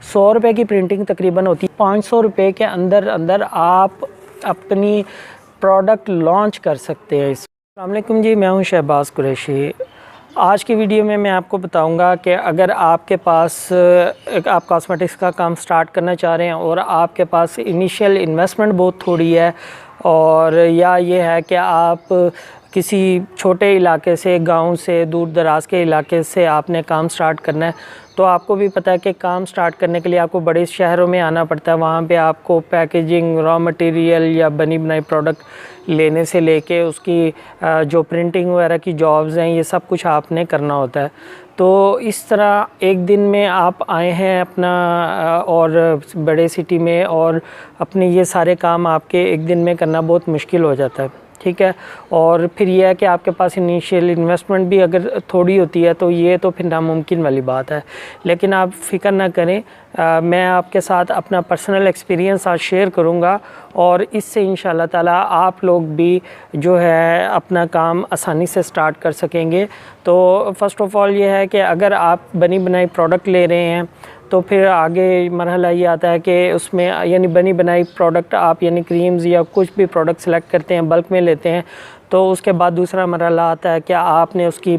100 रुपये की प्रिंटिंग तकरीबन होती है। 500 रुपये के अंदर अंदर आप अपनी प्रोडक्ट लॉन्च कर सकते हैं। अस्सलाम वालेकुम जी, मैं हूं शहबाज कुरैशी। आज की वीडियो में मैं आपको बताऊंगा कि अगर आपके पास आप कॉस्मेटिक्स का काम स्टार्ट करना चाह रहे हैं और आपके पास इनिशियल इन्वेस्टमेंट बहुत थोड़ी है, और या ये है कि आप किसी छोटे इलाके से, गांव से, दूर दराज के इलाके से आपने काम स्टार्ट करना है, तो आपको भी पता है कि काम स्टार्ट करने के लिए आपको बड़े शहरों में आना पड़ता है। वहाँ पे आपको पैकेजिंग, रॉ मटेरियल या बनी बनाई प्रोडक्ट लेने से लेके उसकी जो प्रिंटिंग वगैरह की जॉब्स हैं, ये सब कुछ आपने करना होता है। तो इस तरह एक दिन में आप आए हैं अपना और बड़े सिटी में, और अपने ये सारे काम आपके एक दिन में करना बहुत मुश्किल हो जाता है, ठीक है। और फिर यह है कि आपके पास इनिशियल इन्वेस्टमेंट भी अगर थोड़ी होती है तो ये तो फिर नामुमकिन वाली बात है। लेकिन आप फ़िक्र ना करें, मैं आपके साथ अपना पर्सनल एक्सपीरियंस आज शेयर करूंगा, और इससे इंशाल्लाह ताला आप लोग भी जो है अपना काम आसानी से स्टार्ट कर सकेंगे। तो फ़र्स्ट ऑफ़ ऑल ये है कि अगर आप बनी बनाई प्रोडक्ट ले रहे हैं तो फिर आगे मरहला ये आता है कि उसमें यानी बनी बनाई प्रोडक्ट आप यानी क्रीम्स या कुछ भी प्रोडक्ट सेलेक्ट करते हैं, बल्क में लेते हैं, तो उसके बाद दूसरा मरहला आता है कि आपने उसकी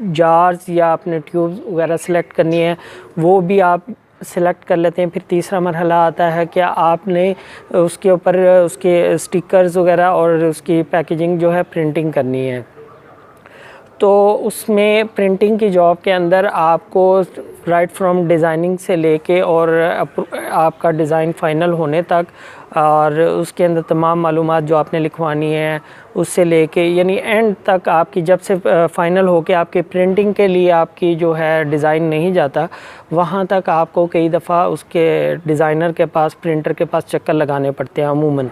जार्स या आपने ट्यूब्स वगैरह सेलेक्ट करनी है, वो भी आप सेलेक्ट कर लेते हैं। फिर तीसरा मरहला आता है कि आपने उसके ऊपर उसके स्टिकर्स वगैरह और उसकी पैकेजिंग जो है प्रिंटिंग करनी है। तो उसमें प्रिंटिंग की जॉब के अंदर आपको राइट फ्रॉम डिज़ाइनिंग से लेके और आपका डिज़ाइन फ़ाइनल होने तक, और उसके अंदर तमाम मालूमात जो आपने लिखवानी है उससे लेके यानी एंड तक, आपकी जब से फ़ाइनल होके आपके प्रिंटिंग के लिए आपकी जो है डिज़ाइन नहीं जाता, वहाँ तक आपको कई दफ़ा उसके डिज़ाइनर के पास, प्रिंटर के पास चक्कर लगाने पड़ते हैं अमूमन।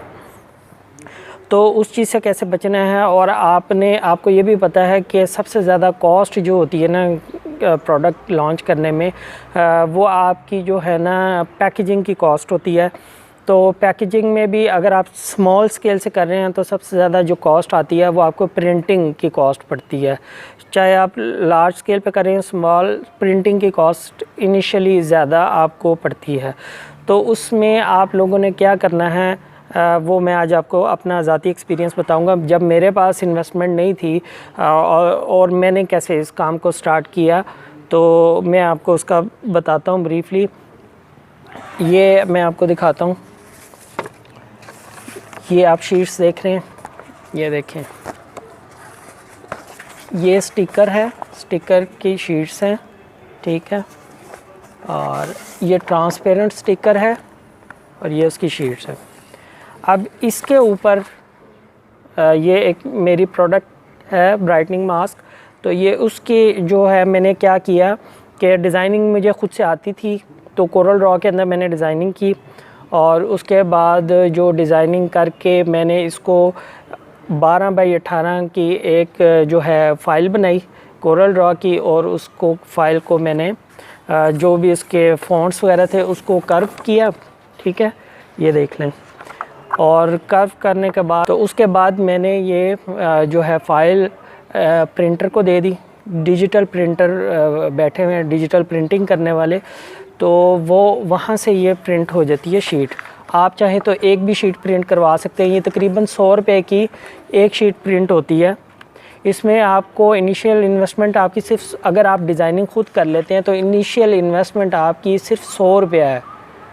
तो उस चीज़ से कैसे बचना है, और आपको ये भी पता है कि सबसे ज़्यादा कॉस्ट जो होती है ना प्रोडक्ट लॉन्च करने में, वो आपकी जो है ना पैकेजिंग की कॉस्ट होती है। तो पैकेजिंग में भी अगर आप स्मॉल स्केल से कर रहे हैं तो सबसे ज़्यादा जो कॉस्ट आती है वो आपको प्रिंटिंग की कॉस्ट पड़ती है। चाहे आप लार्ज स्केल पे कर रहे हैं, स्मॉल, प्रिंटिंग की कॉस्ट इनिशियली ज़्यादा आपको पड़ती है। तो उसमें आप लोगों ने क्या करना है, वो मैं आज आपको अपना ज़ाती एक्सपीरियंस बताऊंगा। जब मेरे पास इन्वेस्टमेंट नहीं थी और मैंने कैसे इस काम को स्टार्ट किया, तो मैं आपको उसका बताता हूँ ब्रीफली। ये मैं आपको दिखाता हूँ, ये आप शीट्स देख रहे हैं, ये देखें, ये स्टिकर है, स्टिकर की शीट्स हैं, ठीक है, और ये ट्रांसपेरेंट स्टिकर है और ये उसकी शीट्स है। अब इसके ऊपर ये एक मेरी प्रोडक्ट है ब्राइटनिंग मास्क, तो ये उसकी जो है मैंने क्या किया कि डिज़ाइनिंग मुझे ख़ुद से आती थी, तो कोरल ड्रॉ के अंदर मैंने डिज़ाइनिंग की, और उसके बाद जो डिज़ाइनिंग करके मैंने इसको 12 बाई 18 की एक जो है फ़ाइल बनाई कोरल ड्रॉ की, और उसको फ़ाइल को मैंने जो भी इसके फ़ॉन्ट्स वगैरह थे उसको कर्व किया, ठीक है, ये देख लें। और कर्व करने के बाद तो उसके बाद मैंने ये जो है फ़ाइल प्रिंटर को दे दी। डिजिटल प्रिंटर बैठे हुए हैं, डिजिटल प्रिंटिंग करने वाले, तो वो वहाँ से ये प्रिंट हो जाती है शीट। आप चाहे तो एक भी शीट प्रिंट करवा सकते हैं। ये तकरीबन 100 रुपये की एक शीट प्रिंट होती है। इसमें आपको इनिशियल इन्वेस्टमेंट आपकी सिर्फ, अगर आप डिज़ाइनिंग ख़ुद कर लेते हैं तो इनिशियल इन्वेस्टमेंट आपकी सिर्फ 100 रुपया है,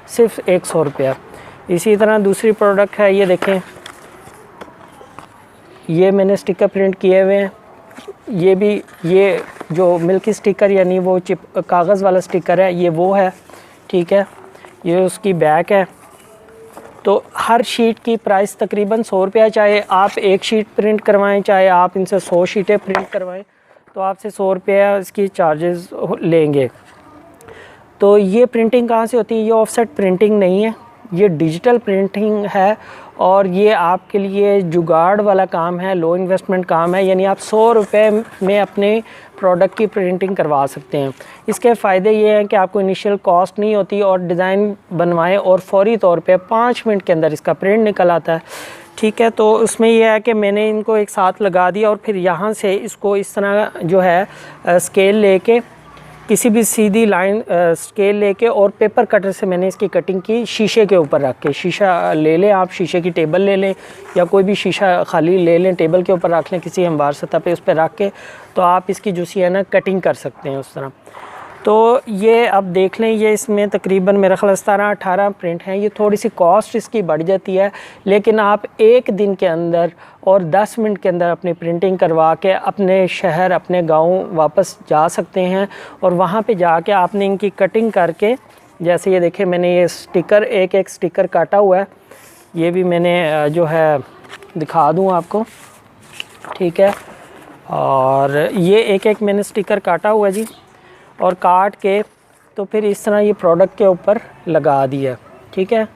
सिर्फ 100 रुपया। इसी तरह दूसरी प्रोडक्ट है, ये देखें, ये मैंने स्टिकर प्रिंट किए हुए हैं। ये भी, ये जो मिल्की स्टिकर यानी वो कागज़ वाला स्टिकर है, ये वो है, ठीक है, ये उसकी बैक है। तो हर शीट की प्राइस तकरीबन 100 रुपया, चाहे आप एक शीट प्रिंट करवाएं, चाहे आप इनसे 100 शीटें प्रिंट करवाएं, तो आपसे 100 रुपया इसकी चार्जेस लेंगे। तो ये प्रिंटिंग कहाँ से होती है? ये ऑफसेट प्रिंटिंग नहीं है, ये डिजिटल प्रिंटिंग है, और ये आपके लिए जुगाड़ वाला काम है, लो इन्वेस्टमेंट काम है। यानी आप 100 रुपये में अपने प्रोडक्ट की प्रिंटिंग करवा सकते हैं। इसके फ़ायदे ये हैं कि आपको इनिशियल कॉस्ट नहीं होती, और डिज़ाइन बनवाएं और फौरी तौर पे 5 मिनट के अंदर इसका प्रिंट निकल आता है, ठीक है। तो उसमें यह है कि मैंने इनको एक साथ लगा दिया, और फिर यहाँ से इसको इस तरह जो है स्केल लेके किसी भी सीधी लाइन स्केल लेके और पेपर कटर से मैंने इसकी कटिंग की, शीशे के ऊपर रख के। शीशा ले लें आप, शीशे की टेबल ले लें या कोई भी शीशा खाली ले लें, टेबल के ऊपर रख लें किसी हमवार सतह पे, उस पर रख के तो आप इसकी जो सी है ना कटिंग कर सकते हैं उस तरह। तो ये अब देख लें, ये इसमें तकरीबन मेरा ख्याल 17-18 प्रिंट हैं। ये थोड़ी सी कॉस्ट इसकी बढ़ जाती है, लेकिन आप एक दिन के अंदर और 10 मिनट के अंदर अपनी प्रिंटिंग करवा के अपने शहर, अपने गांव वापस जा सकते हैं। और वहाँ पे जाके आपने इनकी कटिंग करके, जैसे ये देखिए मैंने ये स्टिकर, एक एक स्टिकर काटा हुआ है, ये भी मैंने जो है दिखा दूँ आपको, ठीक है। और ये एक एक मैंने स्टिकर काटा हुआ है जी, और काट के तो फिर इस तरह ये प्रोडक्ट के ऊपर लगा दिया, ठीक है।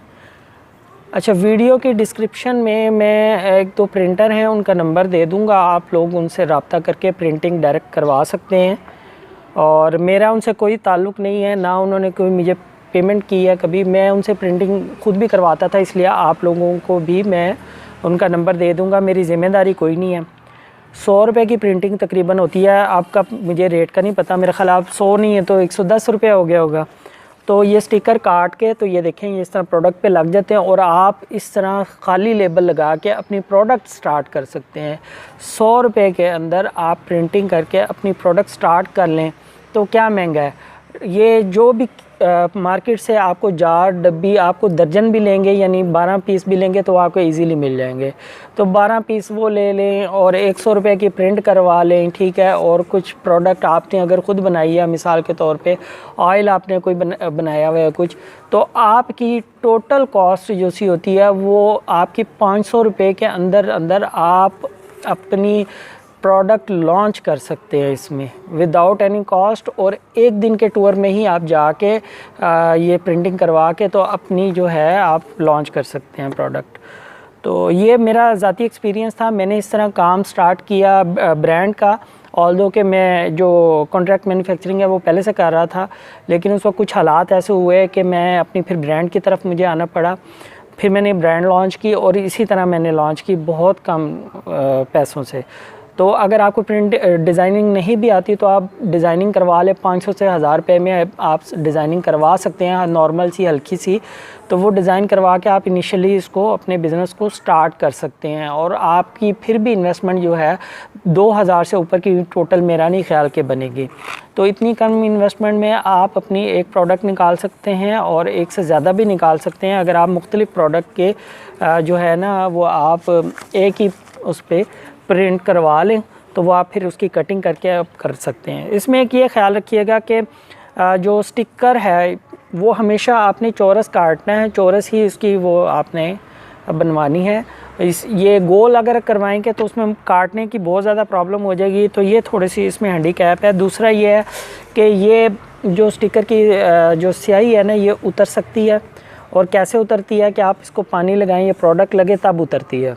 अच्छा, वीडियो की डिस्क्रिप्शन में मैं एक दो प्रिंटर हैं, उनका नंबर दे दूंगा, आप लोग उनसे रब्ता करके प्रिंटिंग डायरेक्ट करवा सकते हैं। और मेरा उनसे कोई ताल्लुक़ नहीं है, ना उन्होंने कोई मुझे पेमेंट की है कभी, मैं उनसे प्रिंटिंग खुद भी करवाता था, इसलिए आप लोगों को भी मैं उनका नंबर दे दूँगा, मेरी ज़िम्मेदारी कोई नहीं है। 100 रुपये की प्रिंटिंग तकरीबन होती है, आपका मुझे रेट का नहीं पता, मेरा ख्याल आप 100 नहीं है तो 110 रुपये हो गया होगा। तो ये स्टिकर काट के तो ये देखें, ये इस तरह प्रोडक्ट पे लग जाते हैं और आप इस तरह खाली लेबल लगा के अपनी प्रोडक्ट स्टार्ट कर सकते हैं। 100 रुपये के अंदर आप प्रिंटिंग करके अपनी प्रोडक्ट स्टार्ट कर लें तो क्या महंगा है। ये जो भी मार्केट से आपको जार, डब्बी, आपको दर्जन भी लेंगे यानी 12 पीस भी लेंगे तो आपको इजीली मिल जाएंगे। तो 12 पीस वो ले लें और 100 रुपये की प्रिंट करवा लें, ठीक है। और कुछ प्रोडक्ट आपने अगर ख़ुद बनाई है, मिसाल के तौर पे ऑयल आपने कोई बनाया हुआ है कुछ, तो आपकी टोटल कॉस्ट जो सी होती है वो आपकी 500 रुपये के अंदर अंदर आप अपनी प्रोडक्ट लॉन्च कर सकते हैं इसमें विदाउट एनी कॉस्ट। और एक दिन के टूर में ही आप जाके ये प्रिंटिंग करवा के तो अपनी जो है आप लॉन्च कर सकते हैं प्रोडक्ट। तो ये मेरा ज़ाती एक्सपीरियंस था, मैंने इस तरह काम स्टार्ट किया ब्रांड का। ऑल्दो कि मैं जो कॉन्ट्रैक्ट मैन्युफैक्चरिंग है वो पहले से कर रहा था, लेकिन उस वक्त कुछ हालात ऐसे हुए कि मैं अपनी फिर ब्रांड की तरफ मुझे आना पड़ा। फिर मैंने ब्रांड लॉन्च की और इसी तरह मैंने लॉन्च की बहुत कम पैसों से। तो अगर आपको प्रिंट डिज़ाइनिंग नहीं भी आती तो आप डिज़ाइनिंग करवा लें, 500 से 1000 रुपये में आप डिज़ाइनिंग करवा सकते हैं, नॉर्मल सी हल्की सी। तो वो डिज़ाइन करवा के आप इनिशियली इसको अपने बिज़नेस को स्टार्ट कर सकते हैं। और आपकी फिर भी इन्वेस्टमेंट जो है 2000 से ऊपर की टोटल मेरा नहीं ख्याल के बनेगी। तो इतनी कम इन्वेस्टमेंट में आप अपनी एक प्रोडक्ट निकाल सकते हैं और एक से ज़्यादा भी निकाल सकते हैं। अगर आप मुख्तलिफ़ प्रोडक्ट के जो है ना वो आप एक ही उस पर प्रिंट करवा लें तो वो आप फिर उसकी कटिंग करके आप कर सकते हैं। इसमें एक ये ख्याल रखिएगा कि जो स्टिकर है वो हमेशा आपने चौरस काटना है, चौरस ही इसकी वो आपने बनवानी है। ये गोल अगर करवाएंगे तो उसमें काटने की बहुत ज़्यादा प्रॉब्लम हो जाएगी, तो ये थोड़ी सी इसमें हैंडीकैप है। दूसरा ये है कि ये जो स्टिकर की जो स्याही है ना ये उतर सकती है। और कैसे उतरती है कि आप इसको पानी लगाएं, ये प्रोडक्ट लगे तब उतरती है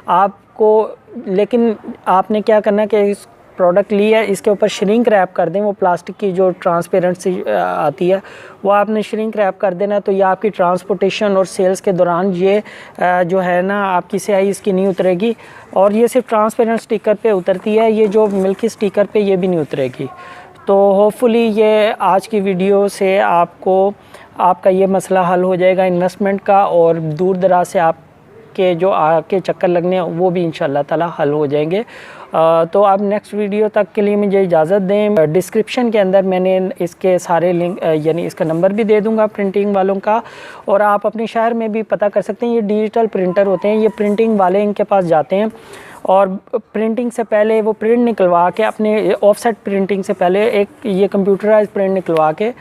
आपको। लेकिन आपने क्या करना है कि इस प्रोडक्ट ली है, इसके ऊपर श्रिंक रैप कर दें, वो प्लास्टिक की जो ट्रांसपेरेंट सी आती है वो आपने श्रिंक रैप कर देना। तो ये आपकी ट्रांसपोर्टेशन और सेल्स के दौरान ये जो है ना आपकी स्याही इसकी नहीं उतरेगी। और ये सिर्फ ट्रांसपेरेंट स्टिकर पे उतरती है, ये जो मिल्की स्टिकर पे ये भी नहीं उतरेगी। तो होपफुली ये आज की वीडियो से आपका ये मसला हल हो जाएगा इन्वेस्टमेंट का, और दूर दराज से आपके जो आके चक्कर लगने वो भी इंशाल्लाह ताला हल हो जाएंगे। तो आप नेक्स्ट वीडियो तक के लिए मुझे इजाज़त दें। डिस्क्रिप्शन के अंदर मैंने इसके सारे लिंक यानी इसका नंबर भी दे दूंगा प्रिंटिंग वालों का, और आप अपने शहर में भी पता कर सकते हैं। ये डिजिटल प्रिंटर होते हैं, ये प्रिंटिंग वाले इनके पास जाते हैं और प्रिंटिंग से पहले वो प्रिंट निकलवा के अपने ऑफसेट प्रिंटिंग से पहले एक ये कंप्यूटराइज प्रिंट निकलवा के,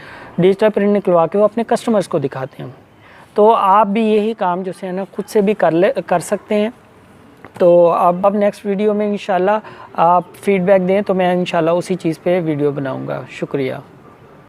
डिजिटल प्रिंट निकलवा के वो अपने कस्टमर्स को दिखाते हैं। तो आप भी यही काम जो है ना खुद से भी कर सकते हैं। तो अब नेक्स्ट वीडियो में इंशाल्लाह आप फीडबैक दें तो मैं इंशाल्लाह उसी चीज़ पे वीडियो बनाऊंगा। शुक्रिया।